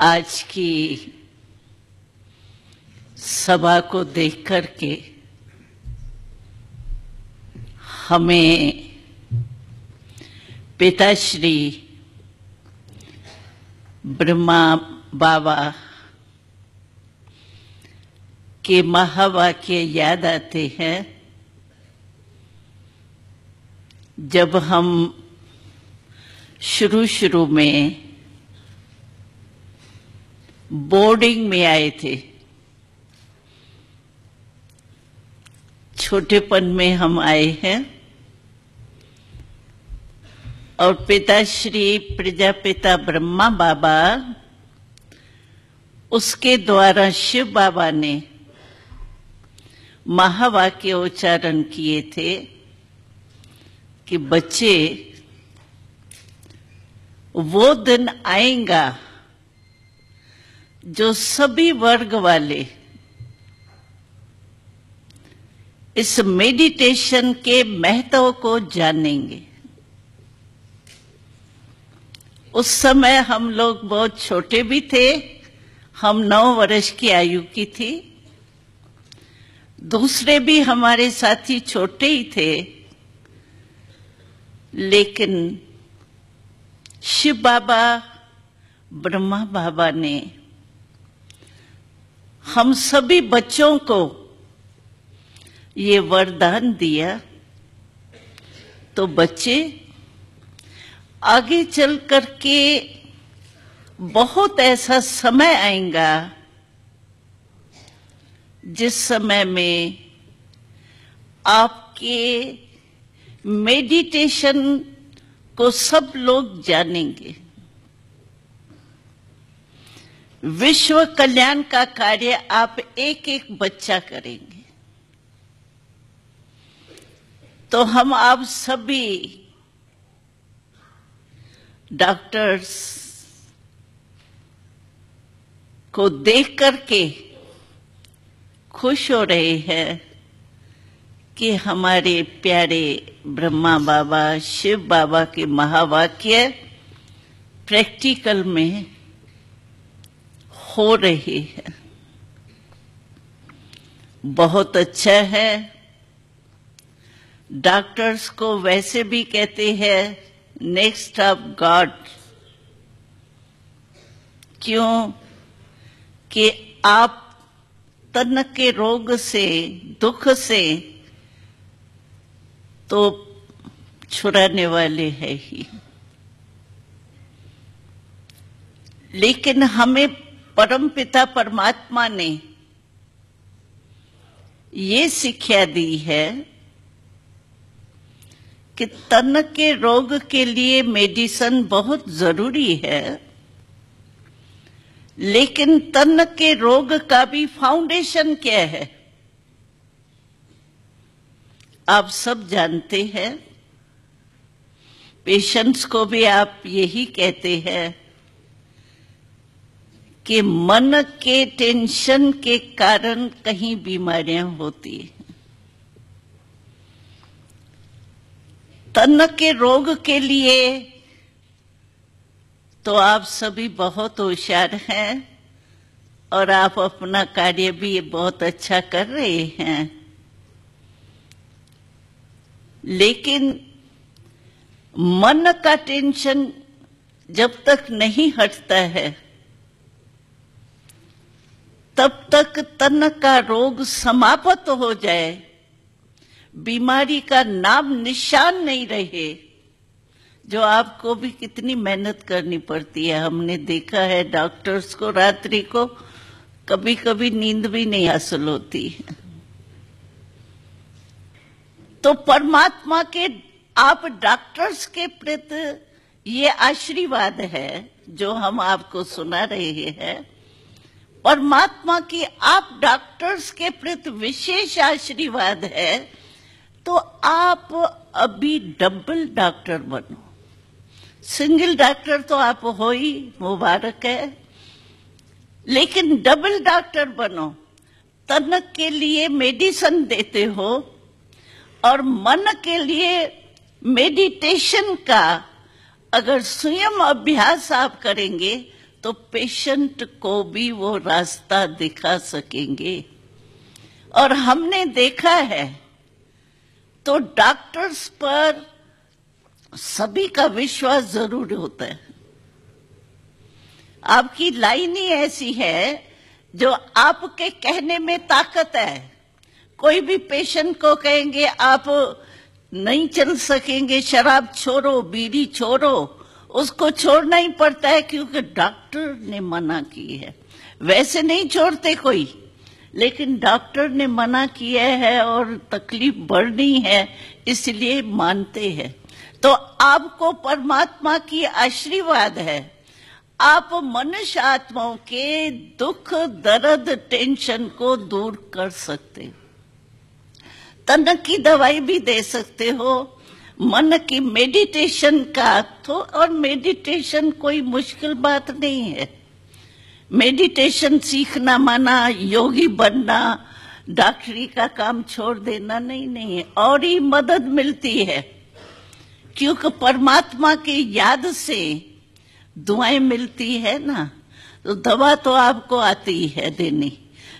आज की सभा को देख करके हमें पिताश्री ब्रह्मा बाबा के महावाक्य याद आते हैं। जब हम शुरू में बोर्डिंग में आए थे, छोटेपन में हम आए हैं और पिताश्री प्रजापिता ब्रह्मा बाबा, उसके द्वारा शिव बाबा ने महावाक्य उच्चारण किए थे कि बच्चे, वो दिन आएगा जो सभी वर्ग वाले इस मेडिटेशन के महत्व को जानेंगे। उस समय हम लोग बहुत छोटे भी थे, हम 9 वर्ष की आयु की थी, दूसरे भी हमारे साथी छोटे ही थे, लेकिन शिव बाबा ब्रह्मा बाबा ने हम सभी बच्चों को ये वरदान दिया। तो बच्चे आगे चल करके बहुत ऐसा समय आएगा जिस समय में आपके मेडिटेशन को सब लोग जानेंगे। विश्व कल्याण का कार्य आप एक एक बच्चा करेंगे। तो हम आप सभी डॉक्टर्स को देख करके खुश हो रहे हैं कि हमारे प्यारे ब्रह्मा बाबा शिव बाबा के महावाक्य प्रैक्टिकल में हो रही है। बहुत अच्छा है। डॉक्टर्स को वैसे भी कहते हैं नेक्स्ट ऑफ गॉड। क्यों? कि आप तन के रोग से, दुख से तो छुड़ाने वाले हैं ही, लेकिन हमें परमपिता परमात्मा ने ये शिक्षा दी है कि तन के रोग के लिए मेडिसिन बहुत जरूरी है, लेकिन तन के रोग का भी फाउंडेशन क्या है आप सब जानते हैं। पेशेंट्स को भी आप यही कहते हैं कि मन के टेंशन के कारण कहीं बीमारियां होती हैं। तन के रोग के लिए तो आप सभी बहुत होशियार हैं और आप अपना कार्य भी बहुत अच्छा कर रहे हैं, लेकिन मन का टेंशन जब तक नहीं हटता है तब तक तन का रोग समाप्त हो जाए, बीमारी का नाम निशान नहीं रहे, जो आपको भी कितनी मेहनत करनी पड़ती है। हमने देखा है डॉक्टर्स को रात्रि को कभी कभी नींद भी नहीं हासिल होती है। तो परमात्मा के आप डॉक्टर्स के प्रति ये आशीर्वाद है जो हम आपको सुना रहे हैं। परमात्मा की आप डॉक्टर्स के प्रति विशेष आशीर्वाद है। तो आप अभी डबल डॉक्टर बनो। सिंगल डॉक्टर तो आप हो ही, मुबारक है, लेकिन डबल डॉक्टर बनो। तन के लिए मेडिसिन देते हो और मन के लिए मेडिटेशन का अगर स्वयं अभ्यास आप करेंगे तो पेशेंट को भी वो रास्ता दिखा सकेंगे। और हमने देखा है तो डॉक्टर्स पर सभी का विश्वास जरूर होता है। आपकी लाइन ही ऐसी है जो आपके कहने में ताकत है। कोई भी पेशेंट को कहेंगे आप नहीं चल सकेंगे, शराब छोड़ो, बीड़ी छोड़ो, उसको छोड़ना ही पड़ता है क्योंकि डॉक्टर ने मना की है। वैसे नहीं छोड़ते कोई, लेकिन डॉक्टर ने मना किया है और तकलीफ बढ़नी है इसलिए मानते हैं। तो आपको परमात्मा की आशीर्वाद है, आप मनुष्य आत्माओं के दुख, दर्द, टेंशन को दूर कर सकते हो। तन की दवाई भी दे सकते हो, मन की मेडिटेशन का तो, और मेडिटेशन कोई मुश्किल बात नहीं है। मेडिटेशन सीखना माना योगी बनना, डॉक्टरी का काम छोड़ देना नहीं है। और ही मदद मिलती है क्योंकि परमात्मा की याद से दुआएं मिलती है ना। तो दवा तो आपको आती है देनी,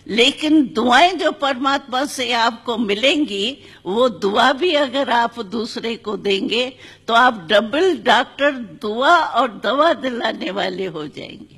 लेकिन दुआएं जो परमात्मा से आपको मिलेंगी, वो दुआ भी अगर आप दूसरे को देंगे तो आप डबल डॉक्टर, दुआ और दवा दिलाने वाले हो जाएंगे।